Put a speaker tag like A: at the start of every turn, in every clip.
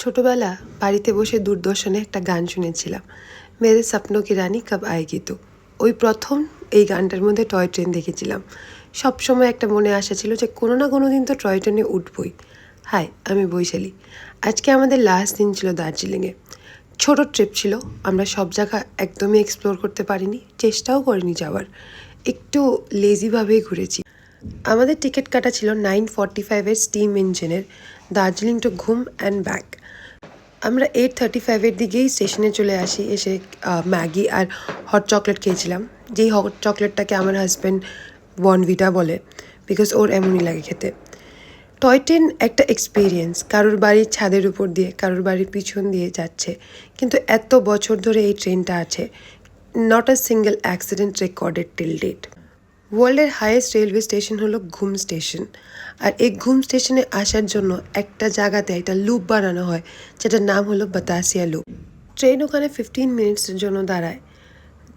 A: ছোটবেলা বাড়িতে বসে দূরদর্শনে একটা গান শুনেছিলাম, মেরে স্বপ্নों की রানী কব আয়েগি তু। ওই প্রথম এই গানটার মধ্যে টয় ট্রেন দেখেছিলাম। সবসময় একটা মনে আশা ছিল যে কোনো না কোনো দিন তো টয় ট্রেনে উঠবই। হাই, আমি বৈশালী। আজকে আমাদের লাস্ট দিন ছিল দার্জিলিংয়ে। ছোট ট্রিপ ছিল, আমরা সব জায়গা একদমই এক্সপ্লোর করতে পারিনি, চেষ্টাও করিনি যাওয়ার, একটু লেজিভাবেই ঘুরেছি। আমাদের টিকিট কাটা ছিল 9:45-এর স্টিম ইঞ্জিনের দার্জিলিং টু ঘুম অ্যান্ড ব্যাক। আমরা 8:35-এর দিকেই স্টেশনে চলে আসি। এসে ম্যাগি আর হট চকলেট খেয়েছিলাম, যেই হট চকলেটটাকে আমার হাজব্যান্ড বর্নভিটা বলে, বিকজ ওর এমনই লাগে খেতে। টয় ট্রেন একটা এক্সপিরিয়েন্স, কারোর বাড়ির ছাদের উপর দিয়ে, কারোর বাড়ির পিছন দিয়ে যাচ্ছে, কিন্তু এত বছর ধরে এই ট্রেনটা আছে, not a single accident recorded till date. ওয়ার্ল্ডের হাইয়েস্ট রেলওয়ে স্টেশন হলো ঘুম স্টেশন, আর এই ঘুম স্টেশনে আসার জন্য একটা জায়গাতে একটা লুপ বানানো হয়, যেটার নাম হলো বাতাসিয়া লুপ। ট্রেন ওখানে 15 মিনিটসের জন্য দাঁড়ায়।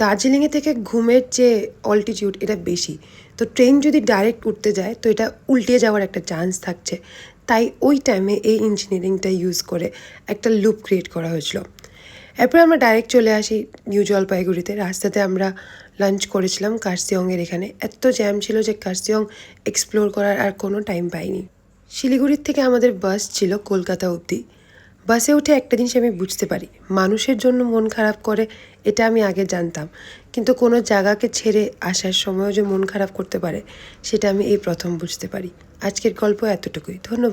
A: দার্জিলিংয়ে থেকে ঘুমের যে অল্টিটিউড এটা বেশি, তো ট্রেন যদি ডাইরেক্ট উঠতে যায় তো এটা উল্টে যাওয়ার একটা চান্স থাকছে, তাই ওই টাইমে এই ইঞ্জিনিয়ারিংটা ইউজ করে একটা লুপ ক্রিয়েট করা হয়েছিল। এরপর আমরা ডাইরেক্ট চলে আসি নিউ জলপাইগুড়িতে। রাস্তাতে আমরা লাঞ্চ করেছিলাম কার্সিয়ংয়ের এখানে। এত জ্যাম ছিল যে কার্সিয়ং এক্সপ্লোর করার আর কোনো টাইম পাইনি। শিলিগুড়ির থেকে আমাদের বাস ছিল কলকাতা অবধি। বাসে উঠে একটা জিনিস আমি বুঝতে পারি, মানুষের জন্য মন খারাপ করে এটা আমি আগে জানতাম, কিন্তু কোনো জায়গাকে ছেড়ে আসার সময়ও যে মন খারাপ করতে পারে সেটা আমি এই প্রথম বুঝতে পারি। আজকের গল্প এতটুকুই, ধন্যবাদ।